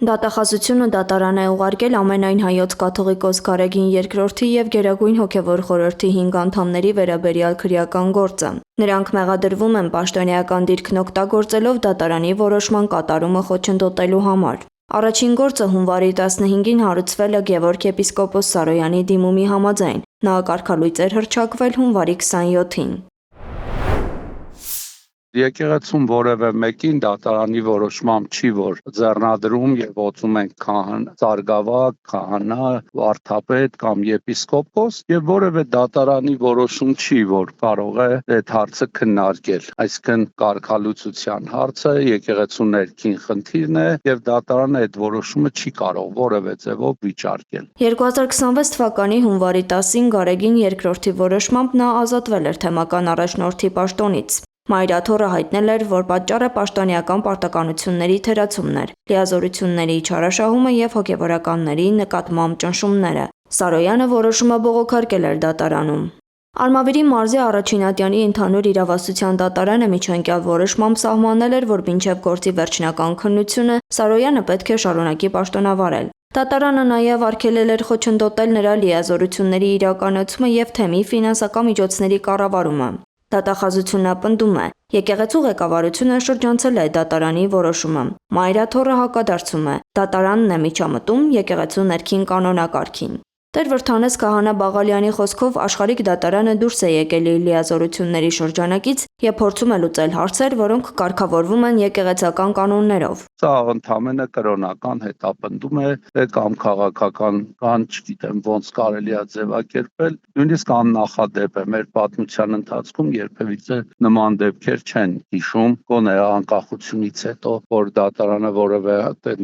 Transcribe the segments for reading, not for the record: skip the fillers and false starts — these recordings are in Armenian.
Դատախազությունը դատարան է ուղարկել ամենայն հայոց կաթողիկոս Գարեգին II և Գերագույն հոգևոր խորհրդի 5 անդամների վերաբերյալ քրեական գործը։ Նրանք մեղադրվում են պաշտոնեական դիրքն օգտագործելով դատարանի որոշման կատարումը խոչընդոտելու համար։ Առաջին գործը հունվարի 15-ին հարուցվել է Գևորգ եպիսկոպոս Սարոյանի դիմումի համաձայն։ Նա կարգալույծ էր հռչակվել հունվարի 27-ին։ Եկեղեցում որևէ մեկին դատարանի որոշմամբ չի, որ ձեռնադրում եւ օծում են ծարգավակ, քահանա, վարդապետ կամ եպիսկոպոս եւ որևէ դատարանի որոշում չի, որ կարող է այդ հարցը քննարկել։ Այսինքն կարգալուծության հարցը եկեղեցու ներքին խնդիրն է եւ դատարանը այդ որոշումը չի կարող որևէ ձևով վիճարկել։ 2026 թվականի հունվարի 10-ին Գարեգին II-ի որոշմամբ նա ազատվել էր թեմական առաջնորդի պաշտոնից։ Մայրաթոռը հայտնել էր, որ պատճառը պաշտոնեական պարտականությունների թերացումն էր, լիազորությունների չարաշահումը եւ հոգեվորականների նկատմամբ ճնշումները։ Սարոյանը որոշումը բողոքարկել էր դատարանում։ Արմավիրի մարզի առաջինատյանի ընդհանուր իրավասության դատարանը միջանկյալ որոշմամբ սահմանել էր, որ մինչև գործի վերջնական քննությունը Սարոյանը պետք է շարունակի պաշտոնավարել։ Դատարանը նաև արգելել էր խոչընդոտել նրա լիազորությունների իրականացումը եւ թեմի ֆինանսական միջոցների կառավարումը։ Դատախազությունը պնդում է, եկեղեցու ղեկավարությունը շրջանցել է դատարանի որոշումը։ Մայրաթոռը հակադարձում է, դատարանն է միջամտում եկեղեցու ներքին կանոնակարգին։ Տեր-Վրդանես քահանա Բաղալյանի խոսքով աշխարհիկ դատարանը դուրս է եկել իր լիազորությունների շրջանակից եւ փորձում է լուծել հարցեր, որոնք կարգավորվում են եկեղեցական կանոններով։ Սա ընդհանրապես կրոնական հետապնդում է կամ քաղաքական, կամ չգիտեմ ոնց կարելի է ձևակերպել, նույնիսկ աննախադեպ է մեր պատմության ընթացքում երբևիցե նման դեպքեր չեն հիշում, գոնե անկախությունից հետո, որ դատարանը որևէ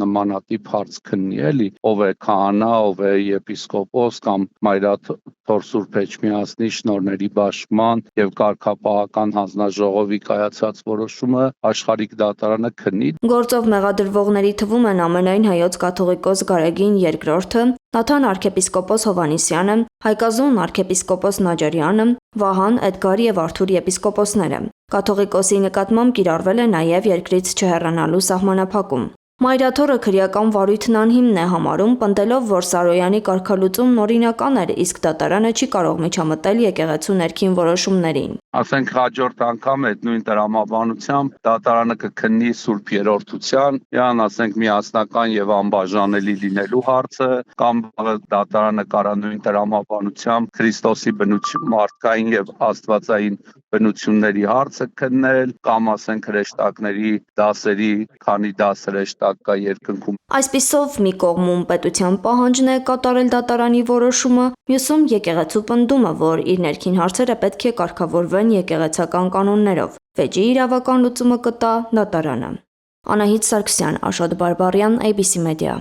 նմանատիպ հարց քննի, էլի, ով է քահանա, ով է եպիսկոպոս կամ Մայրաթոռ Սուրբ Էջմիածնի շնորհների բաշխման եւ կարգապահական հանձնաժողովի կայացած որոշումը աշխարհիկ դատարանը քննի։ Գործով մեղադրվողների թվում են ամենայն հայոց կաթողիկոս Գարեգին II, Նաթան arczepiskopos Հովհաննիսյանը, Հայկազուն arczepiskopos Նաջարյանը, Վահան, Էդգար եւ Արթուր եպիսկոպոսները։ Կաթողիկոսի նկատմամբ կիրառվել է նաեւ երկրից չհեռանալու սահմանափակում։ Մայրաթոռը քրեական վարույթն անհիմն է համարում, պնդելով, որ Սարոյանի կարգալուծումն օրինական էր, իսկ դատարանը չի կարող միջամտել եկեղեցու ներքին որոշումներին։ Ասենք հաջորդ անգամ այդ նույն տրամաբանությամբ դատարանը կքննի Սուրբ Երրորդության, յան ասենք միասնական եւ անբաժանելի լինելու հարցը, կամ դատարանը կարա նույն տրամաբանությամբ Քրիստոսի բնություն մարդկային եւ աստվածային բնությունների հարցը քննել, կամ ասենք հրեշտակների դասերի, քանի դաս հրեշտակ կա երկնքում։ Այսպիսով մի կողմում պետության պահանջն է կատարել դատարանի որոշումը, մյուսում եկեղեցու պնդումը, որ իր ներքին հարցերը պետք է կարգավորվեն եկեղեցական կանոններով։ Վեճի իրավական լուծումը կտա դատարանը։ Անահիտ Սարգսյան, Աշոտ Բարբարյան, ABC Media։